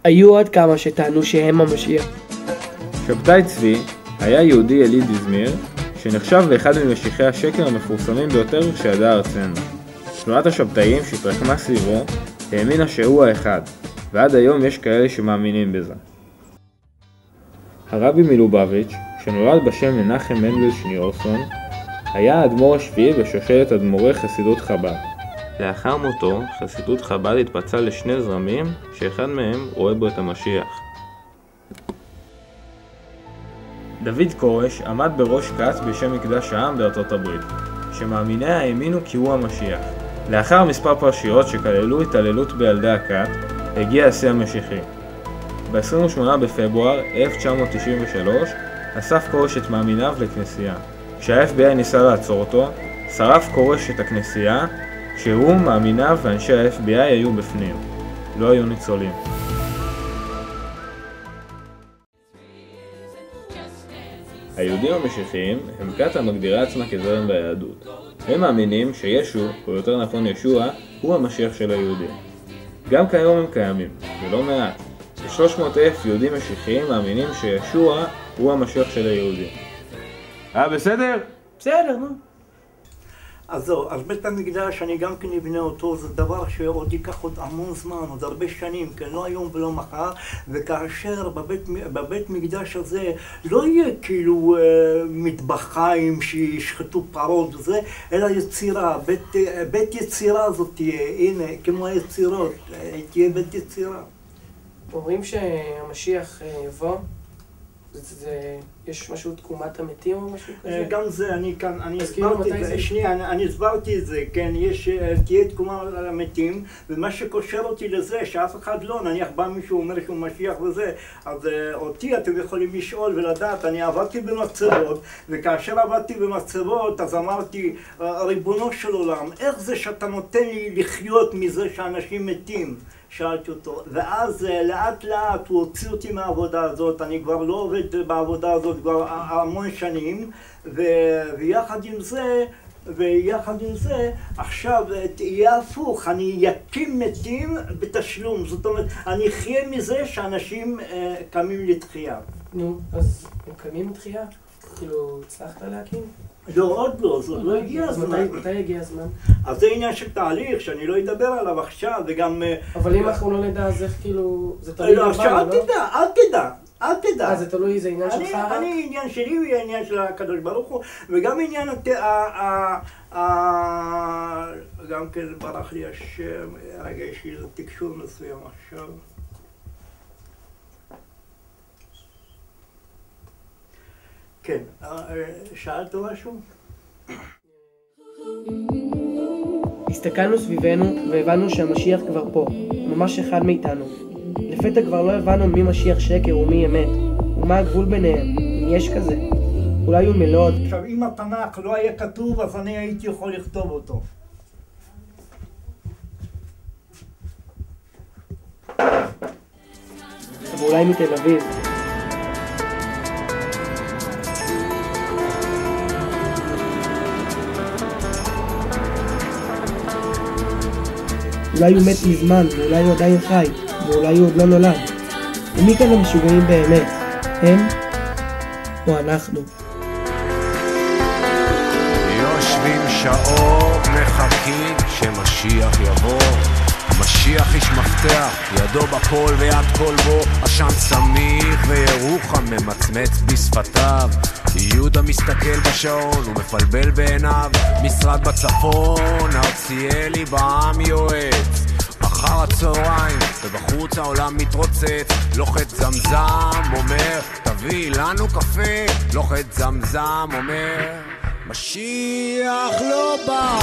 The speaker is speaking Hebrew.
היו עוד כמה שטענו שהם המשיח. שבתאי צבי היה יהודי יליד איזמיר, שנחשב לאחד ממשיחי השקר המפורסמים ביותר שידעה ארצנו. תנועת השבתאים שהתרקמה סביבו האמינה שהוא האחד, ועד היום יש כאלה שמאמינים בזה. הרבי מלובביץ', שנולד בשם מנחם מנדל שניאורסון, היה האדמו"ר השביעי בשושלת אדמו"רי חסידות חב"ד. לאחר מותו, חסידות חב"ד התפצלה לשני זרמים, שאחד מהם רואה בו את המשיח. דוד קורש עמד בראש כת בשם מקדש העם בארצות הברית, שמאמיניה האמינו כי הוא המשיח. לאחר מספר פרשיות שכללו התעללות בילדי הכת, הגיע השיא המשיחי. ב-28 בפברואר 1993 אסף קורש את מאמיניו לכנסייה. כשה-FBI ניסה לעצור אותו, שרף קורש את הכנסייה, שהוא, מאמיניו ואנשי ה-FBI היו בפנים. לא היו ניצולים. היהודים המשיחיים הם כת המגדירה עצמה כזרם ביהדות. הם מאמינים שישו, או יותר נכון ישוע, הוא המשיח של היהודים. גם כיום הם קיימים, ולא מעט. 300,000 יהודים משיחיים מאמינים שישוע הוא המשיח של היהודים. בסדר? בסדר, נו. אז בית המקדש, אני גם כן אבנה אותו, זה דבר שעוד ייקח עוד המון זמן, עוד הרבה שנים, כן, לא היום ולא מחר, וכאשר בבית מקדש הזה לא יהיה כאילו מטבחיים שישחטו פרות וזה, אלא יצירה, בית יצירה הזאת תהיה, הנה, כמו היצירות, תהיה בית יצירה. אומרים שהמשיח יבוא, יש משהו תקומת המתים או משהו כזה? גם זה, אני הסברתי את זה, כן, תהיה תקומה על המתים, ומה שקושר אותי לזה, שאף אחד לא, נניח בא מישהו אומר שהוא משיח וזה, אז אותי אתם יכולים לשאול ולדעת, אני עבדתי במצבות, וכאשר עבדתי במצבות, אז אמרתי, ריבונו של עולם, איך זה שאתה נותן לי לחיות מזה שאנשים מתים? שאלתי אותו, ואז לאט לאט הוא הוציא אותי מהעבודה הזאת, אני כבר לא עובד בעבודה הזאת כבר המון שנים, ויחד עם זה, עכשיו תהיה הפוך, אני אקים מתים בתשלום, זאת אומרת, אני אחיה מזה שאנשים קמים לתחייה. נו, אז הם קמים לתחייה? כאילו, הצלחת להקים? לא, עוד לא, זה לא הגיע הזמן. מתי הגיע הזמן? אז זה עניין של תהליך שאני לא אדבר עליו עכשיו, וגם... אבל אם אנחנו לא נדע, אז איך כאילו... זה תלוי לא, אל תדע. זה תלוי, זה עניין שלך? אני עניין שלי, הוא עניין של הקדוש ברוך הוא, וגם עניין... גם כן ברח לי השם, רגע, יש לי איזה תקשור מסוים עכשיו. כן, שאלת משהו? הסתכלנו סביבנו והבנו שהמשיח כבר פה, ממש אחד מאיתנו. לפתע כבר לא הבנו מי משיח שקר ומי אמת, ומה הגבול ביניהם, אם יש כזה. אולי הוא מלוד. עכשיו, אם התנ"ך לא היה כתוב, אז אני הייתי יכול לכתוב אותו. אבל אולי מתל אביב. אולי הוא מת מזמן, ואולי הוא עדיין חי, ואולי הוא עוד לא נולד. ומי כאן המשוגעים באמת? הם או אנחנו? יושבים שעות מחכים שמשיח יבוא. משיח איש מפתח, ידו בכל ויד כל בו, עשן סמיך וירוחם ממצמץ בשפתיו. יהודה מסתכל בשעון ומפלבל בעיניו, משרד בצפון, ארציאלי בעם יועץ. אחר הצהריים ובחוץ העולם מתרוצץ, לוחת זמזם אומר תביא לנו קפה, לוחת זמזם אומר משיח לא בא.